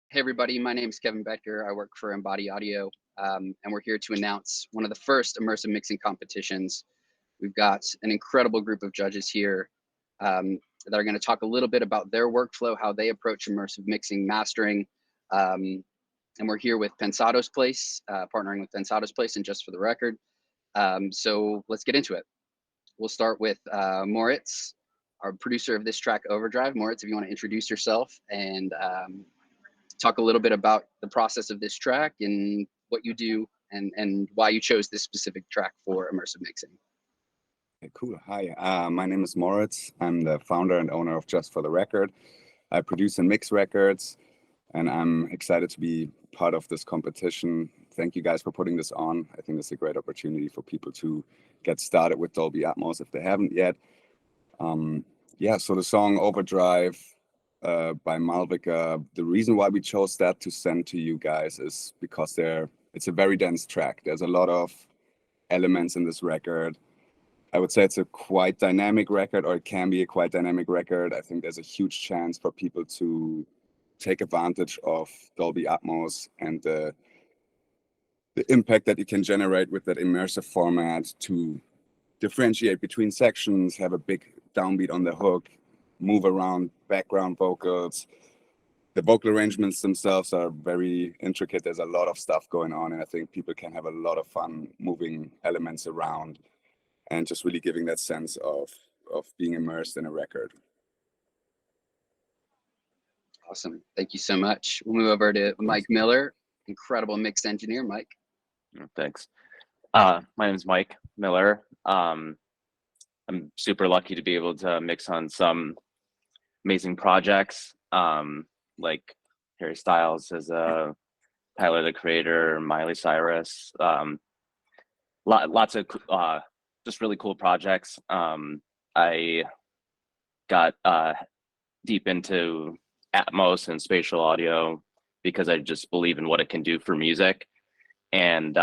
Hey everybody, my name is Kevin Becker. I work for Embody Audio, and we're here to announce one of the first immersive mixing competitions. We've got an incredible group of judges here that are going to talk a little bit about their workflow, how they approach immersive mixing, mastering, and we're here with Pensado's Place, partnering with Pensado's Place, and just for the record. So let's get into it. We'll start with Moritz, our producer of this track, Overdrive. Moritz, if you want to introduce yourself and talk a little bit about the process of this track and what you do and why you chose this specific track for immersive mixing. Okay, cool. Hi, my name is Moritz. I'm the founder and owner of Just for the Record. I produce and mix records, and I'm excited to be part of this competition. Thank you guys for putting this on. I think it's a great opportunity for people to get started with Dolby Atmos if they haven't yet. So the song Overdrive by Malvika, the reason why we chose that to send to you guys is because it's a very dense track. There's a lot of elements in this record. I would say it's a quite dynamic record, or it can be a quite dynamic record. I think there's a huge chance for people to take advantage of Dolby Atmos and the impact that you can generate with that immersive format to differentiate between sections, have a big downbeat on the hook, move around background vocals. The vocal arrangements themselves are very intricate. There's a lot of stuff going on, and I think people can have a lot of fun moving elements around and just really giving that sense of being immersed in a record. Awesome. Thank you so much. We'll move over to Mike Miller, incredible mix engineer. Mike. Thanks. My name is Mike Miller. I'm super lucky to be able to mix on some amazing projects, like Harry Styles as Tyler the Creator, Miley Cyrus, lots of just really cool projects. I got deep into Atmos and spatial audio because I just believe in what it can do for music, and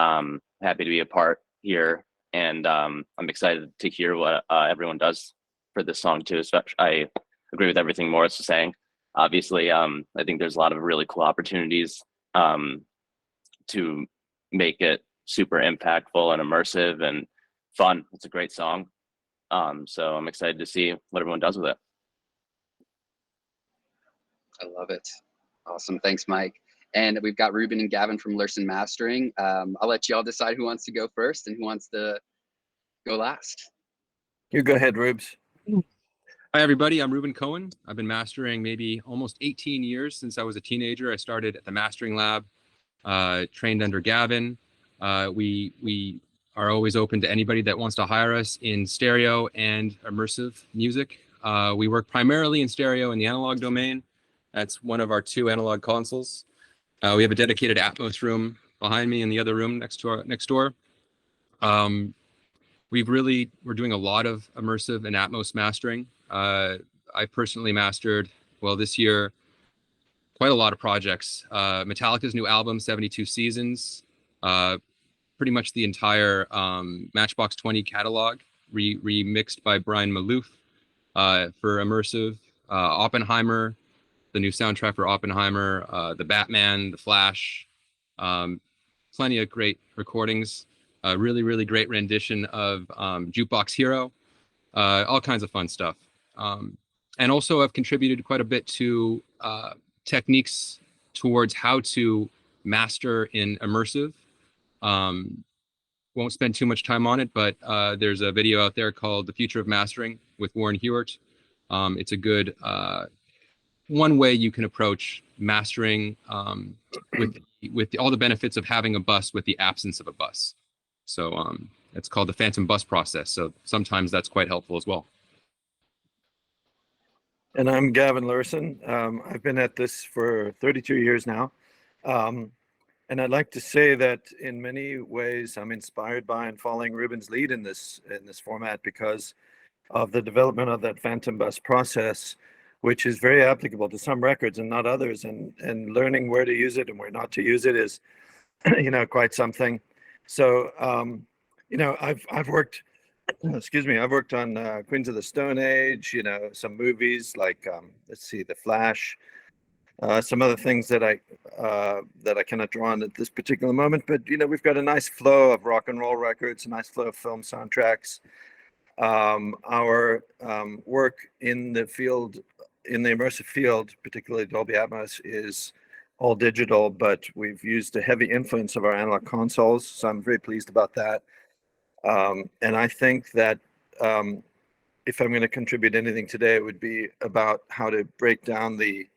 happy to be a part here. And I'm excited to hear what everyone does for this song too. Especially, I agree with everything Moritz was saying. Obviously, I think there's a lot of really cool opportunities to make it super impactful and immersive and fun. It's a great song. So I'm excited to see what everyone does with it. I love it. Awesome. Thanks, Mike. And we've got Reuben and Gavin from Lurssen Mastering. I'll let y'all decide who wants to go first and who wants to go last. You go ahead, Rubes. Hi, everybody. I'm Reuben Cohen. I've been mastering maybe almost 18 years since I was a teenager. I started at the Mastering Lab, trained under Gavin. We are always open to anybody that wants to hire us in stereo and immersive music. We work primarily in stereo in the analog domain. That's one of our 2 analog consoles. We have a dedicated Atmos room behind me in the other room next door. We're doing a lot of immersive and Atmos mastering. I personally mastered, this year, quite a lot of projects. Metallica's new album, 72 Seasons, pretty much the entire Matchbox 20 catalog, remixed by Brian Malouf for immersive. Oppenheimer, the new soundtrack for Oppenheimer, the Batman, the Flash, plenty of great recordings. Really, really great rendition of Jukebox Hero, all kinds of fun stuff. And also I've contributed quite a bit to techniques towards how to master in immersive. Won't spend too much time on it, but there's a video out there called The Future of Mastering with Warren Hewart. It's a good one way you can approach mastering with all the benefits of having a bus with the absence of a bus. So it's called the phantom bus process. So sometimes that's quite helpful as well. And I'm Gavin Lurssen. I've been at this for 32 years now. And I'd like to say that in many ways, I'm inspired by and following Reuben's lead in this format because of the development of that phantom bus process, which is very applicable to some records and not others. And learning where to use it and where not to use it is, quite something. So, I've worked, I've worked on Queens of the Stone Age, some movies like, The Flash, some other things that I cannot draw on at this particular moment, but we've got a nice flow of rock and roll records, a nice flow of film soundtracks. Our work in the field, in the immersive field, particularly Dolby Atmos, is all digital, but we've used a heavy influence of our analog consoles, so I'm very pleased about that. And I think that if I'm going to contribute anything today, it would be about how to break down the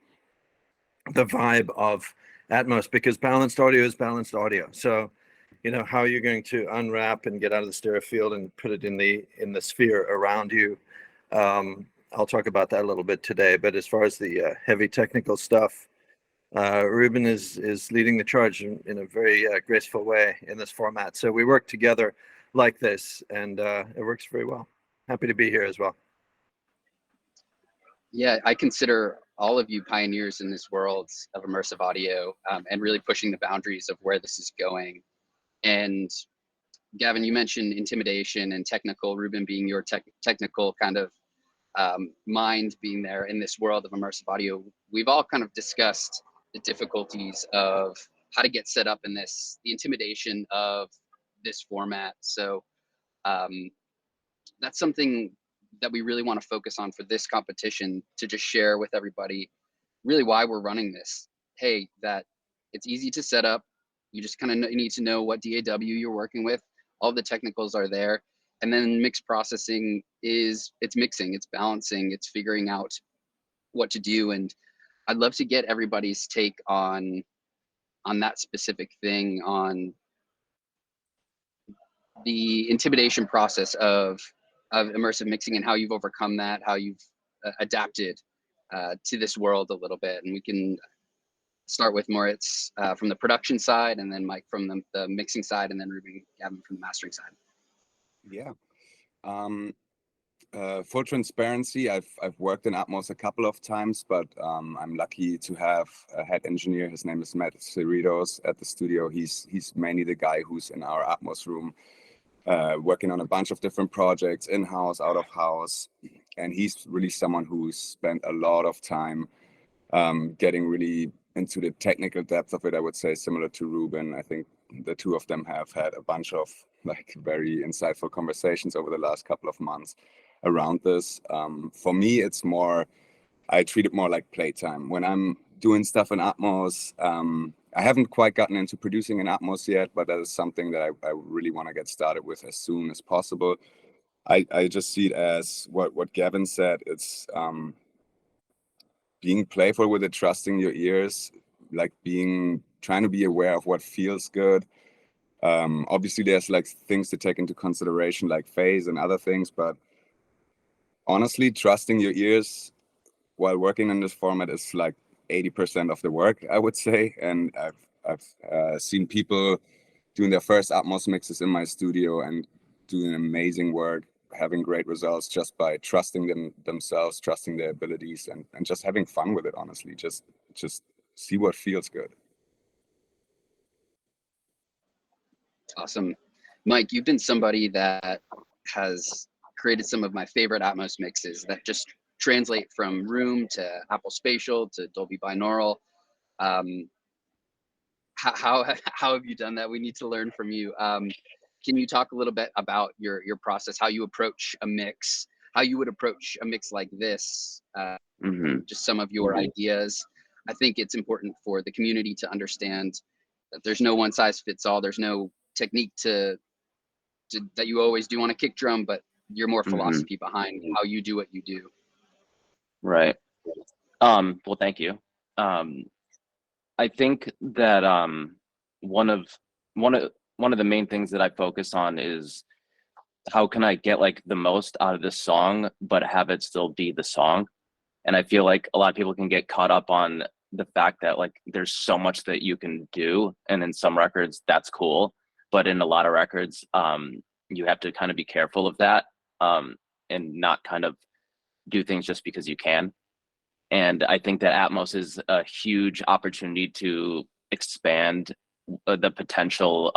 vibe of Atmos, because balanced audio is balanced audio. So, how you're going to unwrap and get out of the stereo field and put it in the sphere around you. I'll talk about that a little bit today. But as far as the heavy technical stuff, Reuben is leading the charge in a very graceful way in this format. So we work together like this, and it works very well. Happy to be here as well. Yeah, I consider all of you pioneers in this world of immersive audio, and really pushing the boundaries of where this is going. And Gavin, you mentioned intimidation and technical, Reuben being your technical kind of mind being there in this world of immersive audio. We've all kind of discussed the difficulties of how to get set up in this, the intimidation of this format. So that's something that we really want to focus on for this competition, to just share with everybody really why we're running this. Hey, that it's easy to set up. You just kind of need to know what DAW you're working with. All the technicals are there. And then mix processing it's mixing, it's balancing, it's figuring out what to do. And I'd love to get everybody's take on that specific thing, on the intimidation process of immersive mixing and how you've overcome that, how you've adapted to this world a little bit. And we can start with Moritz from the production side, and then Mike from the mixing side, and then Reuben, Gavin from the mastering side. Yeah. Full transparency, I've worked in Atmos a couple of times, but I'm lucky to have a head engineer. His name is Matt Cerritos at the studio. He's mainly the guy who's in our Atmos room, working on a bunch of different projects, in-house, out of house. And he's really someone who's spent a lot of time getting really into the technical depth of it, I would say, similar to Reuben. I think the two of them have had a bunch of very insightful conversations over the last couple of months around this. For me, it's more, I treat it more like playtime. When I'm doing stuff in Atmos, I haven't quite gotten into producing in Atmos yet, but that is something that I really want to get started with as soon as possible. I just see it as what Gavin said. It's being playful with it, trusting your ears, trying to be aware of what feels good. Obviously, there's things to take into consideration, like phase and other things, but honestly, trusting your ears while working in this format is 80% of the work, I would say. And I've seen people doing their first Atmos mixes in my studio and doing amazing work, having great results just by trusting themselves, trusting their abilities, and just having fun with it, honestly. Just see what feels good. Awesome. Mike, you've been somebody that has created some of my favorite Atmos mixes that just translate from room to Apple Spatial to Dolby Binaural. How have you done that? We need to learn from you. Can you talk a little bit about your process, how you approach a mix, how you would approach a mix like this? Just some of your ideas. I think it's important for the community to understand that there's no one size fits all. There's no technique to that you always do on a kick drum, but you're more philosophy behind how you do what you do. Right. Well, thank you. I think that one of the main things that I focus on is how can I get the most out of this song, but have it still be the song. And I feel like a lot of people can get caught up on the fact that there's so much that you can do, and in some records that's cool, but in a lot of records you have to kind of be careful of that, and not kind of do things just because you can. And I think that Atmos is a huge opportunity to expand the potential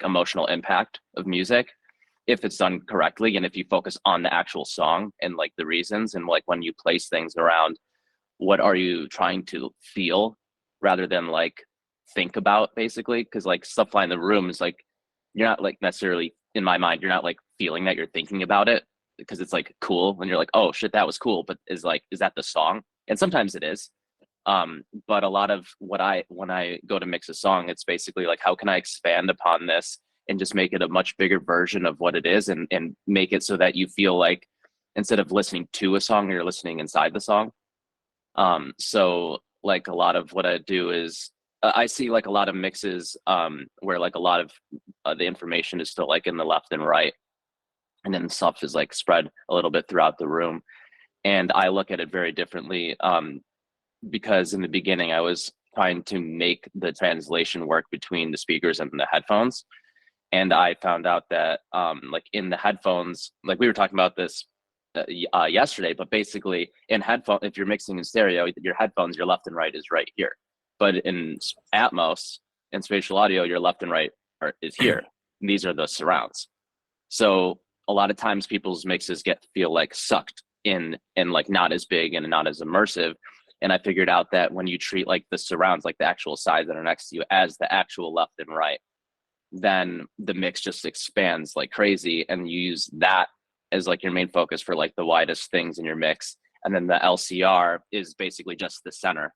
emotional impact of music if it's done correctly, and if you focus on the actual song and the reasons, and when you place things around what are you trying to feel rather than like think about, basically. Because like stuff flying in the room is like, you're not like necessarily, in my mind, you're not like feeling that, you're thinking about it because it's like cool and you're like, oh shit, that was cool, but is that the song? And sometimes it is. But a lot of when I go to mix a song, it's basically like, how can I expand upon this and just make it a much bigger version of what it is, and make it so that you feel like instead of listening to a song, you're listening inside the song. So like a lot of what I do is I see like a lot of mixes where like a lot of the information is still like in the left and right, and then stuff is like spread a little bit throughout the room. And I look at it very differently, because in the beginning I was trying to make the translation work between the speakers and the headphones. And I found out that like in the headphones, like we were talking about this yesterday, but basically in headphone, if you're mixing in stereo, your headphones, your left and right is right here. But in Atmos and spatial audio, your left and right is here. And these are the surrounds. So a lot of times people's mixes feel like sucked in and like not as big and not as immersive. And I figured out that when you treat like the surrounds, like the actual sides that are next to you, as the actual left and right, then the mix just expands like crazy. And you use that as like your main focus for like the widest things in your mix. And then the LCR is basically just the center,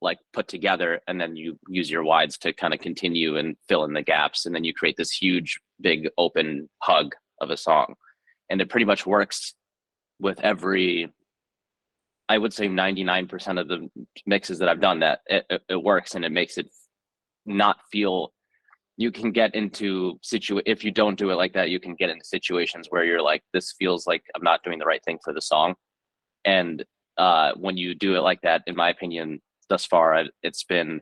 like put together. And then you use your wides to kind of continue and fill in the gaps. And then you create this huge, big open hug of a song. And it pretty much works with every, I would say 99% of the mixes that I've done, that it works, and it makes it not feel, you can get into if you don't do it like that, you can get into situations where you're like, this feels like I'm not doing the right thing for the song. And when you do it like that, in my opinion, thus far, it's been,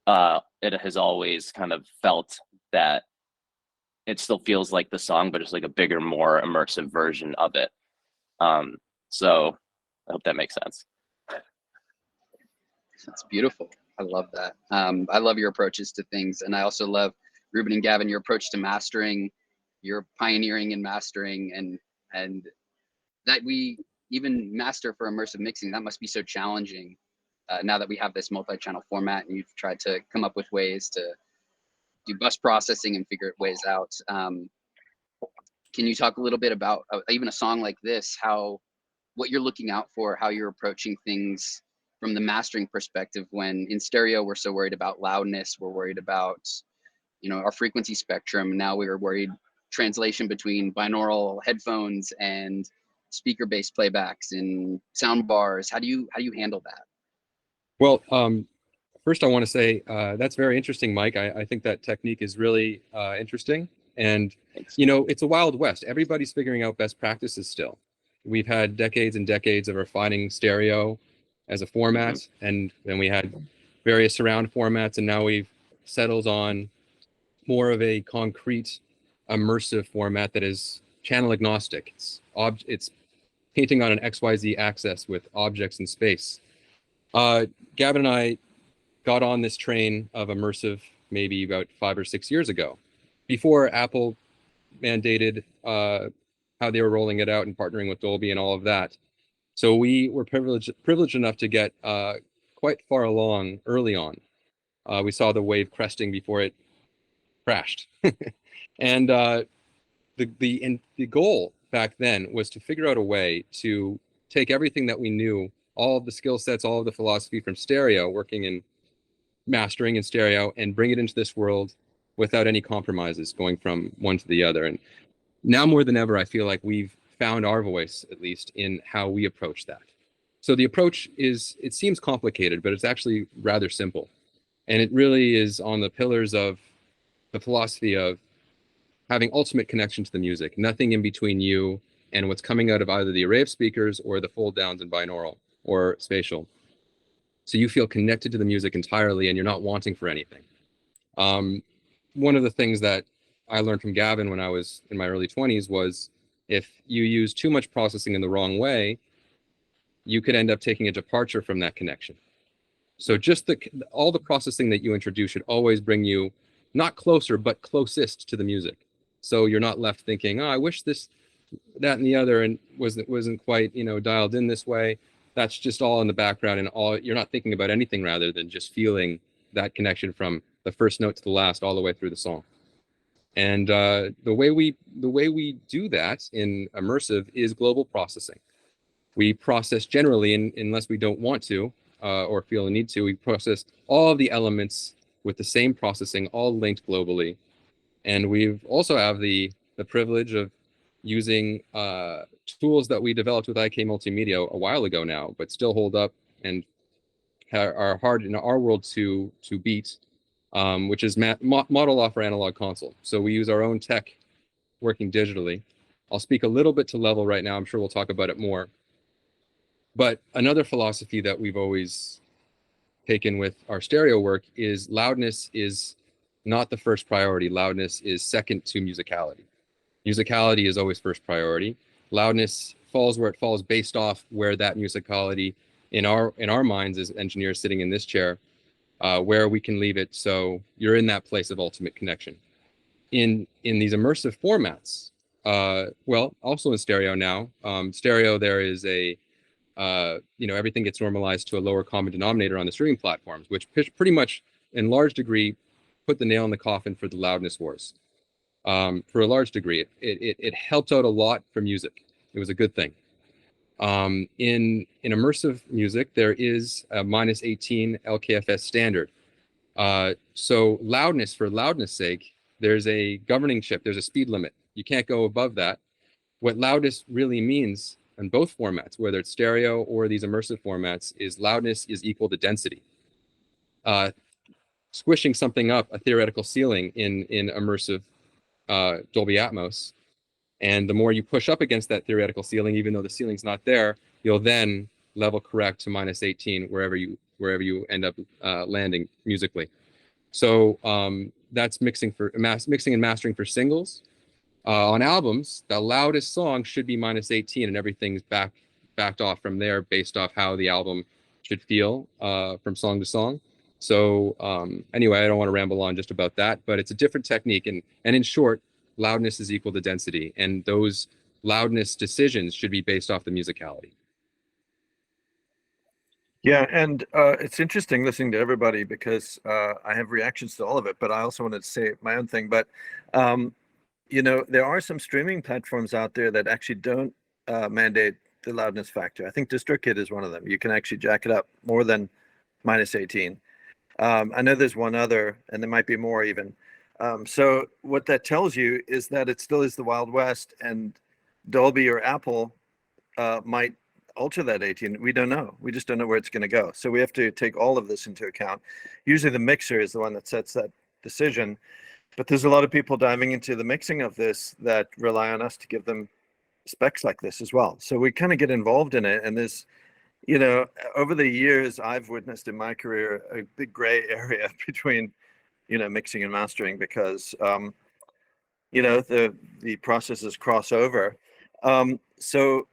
it has always kind of felt that it still feels like the song, but it's like a bigger, more immersive version of it. So I hope that makes sense. That's beautiful. I love that. I love your approaches to things. And I also love, Reuben and Gavin, your approach to mastering. You're pioneering in mastering, and that we even master for immersive mixing, that must be so challenging now that we have this multi-channel format, and you've tried to come up with ways to do bus processing and figure ways out. Can you talk a little bit about even a song like this, what you're looking out for, how you're approaching things from the mastering perspective, when in stereo we're so worried about loudness, we're worried about, our frequency spectrum. Now we're worried translation between binaural headphones and speaker-based playbacks and sound bars. How do you handle that? Well, first I want to say that's very interesting, Mike. I think that technique is really interesting. And, it's a wild west. Everybody's figuring out best practices still. We've had decades and decades of refining stereo as a format, and then we had various surround formats, and now we've settled on more of a concrete, immersive format that is channel agnostic. It's painting on an XYZ axis with objects in space. Gavin and I got on this train of immersive maybe about 5 or 6 years ago, before Apple mandated how they were rolling it out and partnering with Dolby and all of that. So we were privileged enough to get quite far along early on. We saw the wave cresting before it crashed. And the goal back then was to figure out a way to take everything that we knew, all of the skill sets, all of the philosophy from stereo, working in mastering in stereo, and bring it into this world without any compromises, going from one to the other. And now more than ever, I feel like we've found our voice, at least in how we approach that. So the approach it seems complicated, but it's actually rather simple. And it really is on the pillars of the philosophy of having ultimate connection to the music, nothing in between you and what's coming out of either the array of speakers or the fold downs in binaural or spatial. So you feel connected to the music entirely, and you're not wanting for anything. One of the things that I learned from Gavin when I was in my early 20s was, if you use too much processing in the wrong way, you could end up taking a departure from that connection. So just all the processing that you introduce should always bring you not closer, but closest to the music. So you're not left thinking, oh, I wish this, that, and the other, and wasn't quite, dialed in this way. that's just all in the background, and all you're not thinking about anything rather than just feeling that connection from the first note to the last all the way through the song. And the way we do that in immersive is global processing. We process generally, unless we don't want to or feel the need to, we process all of the elements with the same processing, all linked globally. And we've also have the privilege of using tools that we developed with IK Multimedia a while ago now, but still hold up and are hard in our world to beat, which is model off our analog console. So we use our own tech working digitally. I'll speak a little bit to level right now. I'm sure we'll talk about it more. But another philosophy that we've always taken with our stereo work is loudness is not the first priority. Loudness is second to musicality. Musicality is always first priority. Loudness falls where it falls based off where that musicality in our minds as engineers sitting in this chair, where we can leave it so you're in that place of ultimate connection. In these immersive formats, well, also in stereo now, stereo there is a everything gets normalized to a lower common denominator on the streaming platforms, which pretty much in large degree put the nail in the coffin for the loudness wars. For a large degree, it helped out a lot for music. It was a good thing. In immersive music, there is a -18 LKFS standard. So loudness, for loudness sake, there's a governing chip, there's a speed limit. You can't go above that. What loudness really means in both formats, whether it's stereo or these immersive formats, is loudness is equal to density. Squishing something up, a theoretical ceiling in immersive Dolby Atmos, and the more you push up against that theoretical ceiling, even though the ceiling's not there, you'll then level correct to -18 wherever you end up landing musically. So that's mixing and mastering for singles. On albums, the loudest song should be -18, and everything's backed off from there based off how the album should feel from song to song. So anyway, I don't want to ramble on just about that, but it's a different technique. And in short, loudness is equal to density, and those loudness decisions should be based off the musicality. Yeah, and it's interesting listening to everybody because I have reactions to all of it, but I also wanted to say my own thing. But there are some streaming platforms out there that actually don't mandate the loudness factor. I think DistroKid is one of them. You can actually jack it up more than -18. I know there's one other, and there might be more even. So what that tells you is that it still is the Wild West, and Dolby or Apple might alter that 18. We don't know. We just don't know where it's going to go. So we have to take all of this into account. Usually the mixer is the one that sets that decision, but there's a lot of people diving into the mixing of this that rely on us to give them specs like this as well. So we kind of get involved in it, and there's over the years, I've witnessed in my career a big gray area between, mixing and mastering because, the processes cross over. So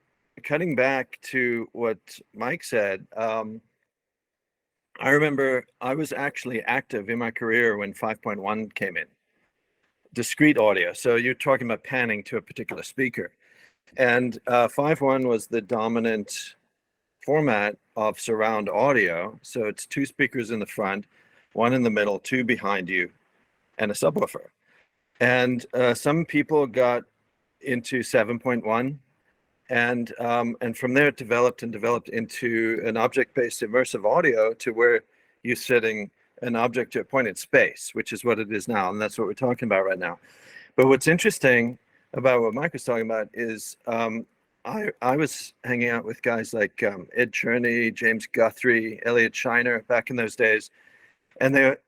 cutting back to what Mike said, I remember I was actually active in my career when 5.1 came in, discrete audio. So you're talking about panning to a particular speaker. And 5.1 was the dominant format of surround audio. So it's two speakers in the front, one in the middle, two behind you, and a subwoofer. And some people got into 7.1, and from there it developed into an object-based immersive audio to where you're setting an object to a point in space, which is what it is now, and that's what we're talking about right now. But what's interesting about what Mike was talking about is I was hanging out with guys like Ed Cherney, James Guthrie, Elliot Shiner back in those days, and there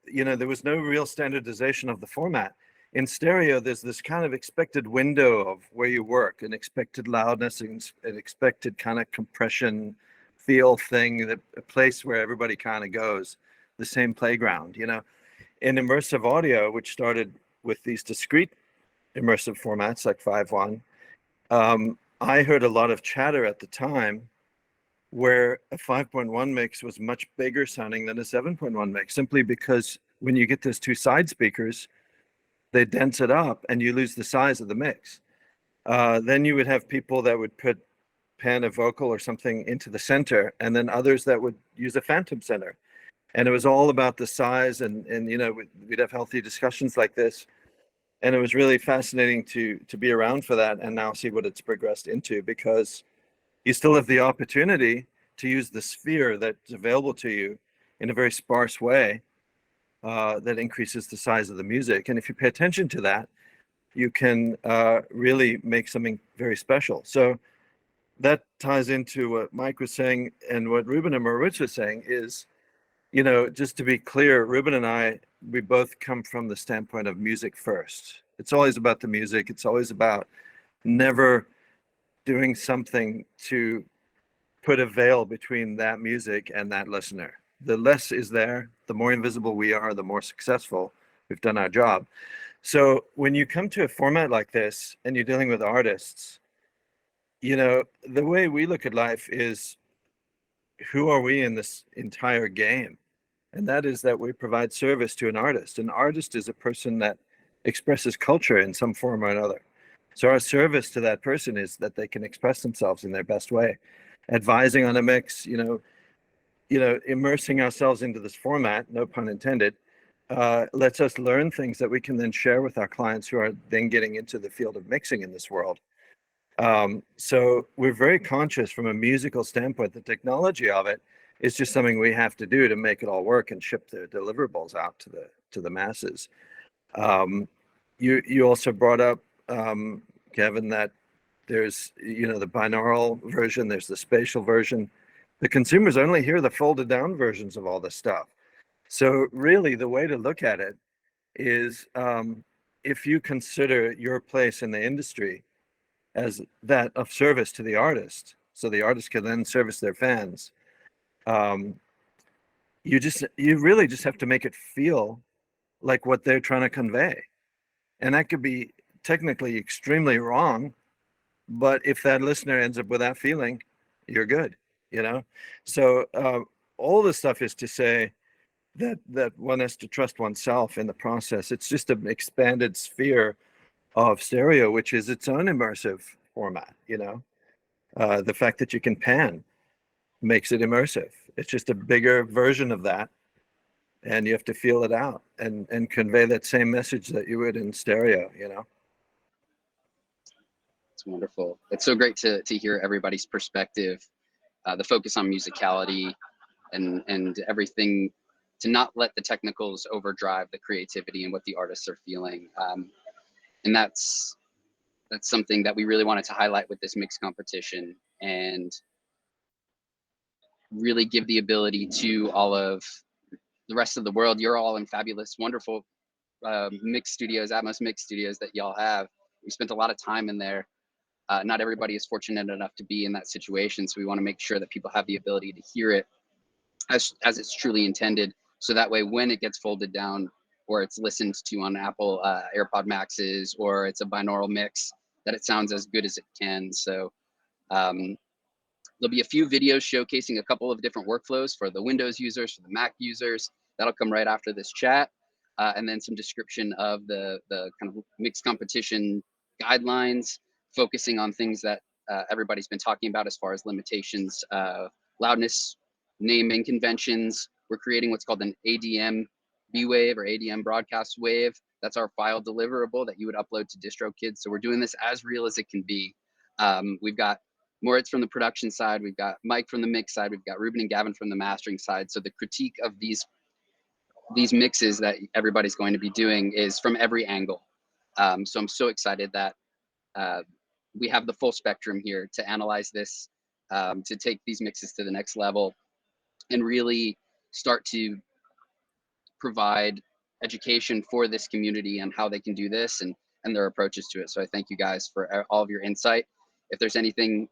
was no real standardization of the format. In stereo, there's this kind of expected window of where you work, an expected loudness, an expected kind of compression feel thing, a place where everybody kind of goes, the same playground, In immersive audio, which started with these discrete immersive formats like 5.1, I heard a lot of chatter at the time where a 5.1 mix was much bigger sounding than a 7.1 mix, simply because when you get those two side speakers, they dense it up and you lose the size of the mix. Then you would have people that would put pan a vocal or something into the center, and then others that would use a phantom center. And it was all about the size, and you know, we'd have healthy discussions like this. And it was really fascinating to be around for that, and now see what it's progressed into, because you still have the opportunity to use the sphere that's available to you in a very sparse way that increases the size of the music. And if you pay attention to that, you can really make something very special. So that ties into what Mike was saying, and what Reuben and Moritz was saying is, you know, just to be clear, Reuben and I, we both come from the standpoint of music first. It's always about the music. It's always about never doing something to put a veil between that music and that listener. The less is there, the more invisible we are, the more successful we've done our job. So when you come to a format like this and you're dealing with artists, you know, the way we look at life is, who are we in this entire game? And that is that we provide service to an artist. An artist is a person that expresses culture in some form or another. So our service to that person is that they can express themselves in their best way. Advising on a mix, you know, immersing ourselves into this format, no pun intended, lets us learn things that we can then share with our clients who are then getting into the field of mixing in this world. So we're very conscious from a musical standpoint. The technology of it is just something we have to do to make it all work and ship the deliverables out to the masses. You also brought up, Gavin, that there's, you know, the binaural version, there's the spatial version. The consumers only hear the folded down versions of all this stuff. So really the way to look at it is, if you consider your place in the industry as that of service to the artist, so the artist can then service their fans, you really just have to make it feel like what they're trying to convey. And that could be technically extremely wrong, but if that listener ends up with that feeling, you're good, you know? So all this stuff is to say that one has to trust oneself in the process. It's just an expanded sphere of stereo, which is its own immersive format, you know? The fact that you can pan makes it immersive. It's just a bigger version of that. And you have to feel it out and convey that same message that you would in stereo, you know? It's wonderful. It's so great to hear everybody's perspective, the focus on musicality and everything, to not let the technicals overdrive the creativity and what the artists are feeling. And that's something that we really wanted to highlight with this mix competition, and really give the ability to all of the rest of the world. You're all in fabulous, wonderful mix studios, Atmos mix studios that y'all have. We spent a lot of time in there. Not everybody is fortunate enough to be in that situation, so we want to make sure that people have the ability to hear it as it's truly intended, so that way when it gets folded down or it's listened to on Apple AirPod Maxes, or it's a binaural mix, that it sounds as good as it can. So there'll be a few videos showcasing a couple of different workflows for the Windows users, for the Mac users. That'll come right after this chat. And then some description of the kind of mix competition guidelines, focusing on things that everybody's been talking about as far as limitations, loudness, naming conventions. We're creating what's called an ADM B-Wave or ADM broadcast wave. That's our file deliverable that you would upload to DistroKid. So we're doing this as real as it can be. We've got Moritz from the production side, we've got Mike from the mix side, we've got Reuben and Gavin from the mastering side. So the critique of these mixes that everybody's going to be doing is from every angle. So I'm so excited that we have the full spectrum here to analyze this, to take these mixes to the next level and really start to provide education for this community on how they can do this and their approaches to it. So I thank you guys for all of your insight. If there's anything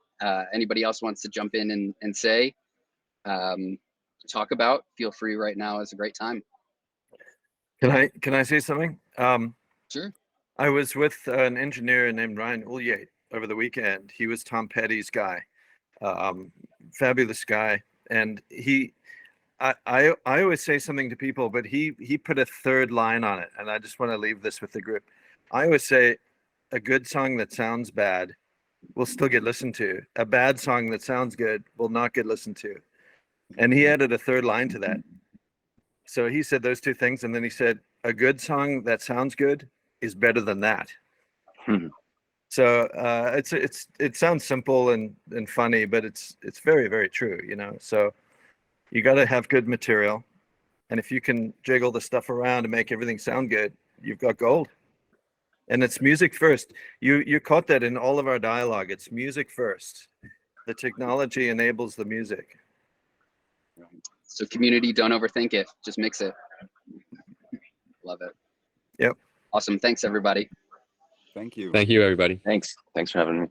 anybody else wants to jump in and say, talk about, feel free. Right now is a great time. Can I say something? Sure. I was with an engineer named Ryan Ulyate over the weekend. He was Tom Petty's guy, fabulous guy. And I always say something to people, but he put a third line on it. And I just want to leave this with the group. I always say a good song that sounds bad will still get listened to. A bad song that sounds good will not get listened to. And he added a third line to that. So he said those two things, and then he said a good song that sounds good is better than that. So it sounds simple and funny, but it's very, very true, you know. So you got to have good material, and if you can jiggle the stuff around and make everything sound good, you've got gold. And it's music first. You caught that in all of our dialogue. It's music first. The technology enables the music. So community, don't overthink it. Just mix it. Love it. Yep. Awesome. Thanks, everybody. Thank you. Thank you, everybody. Thanks for having me.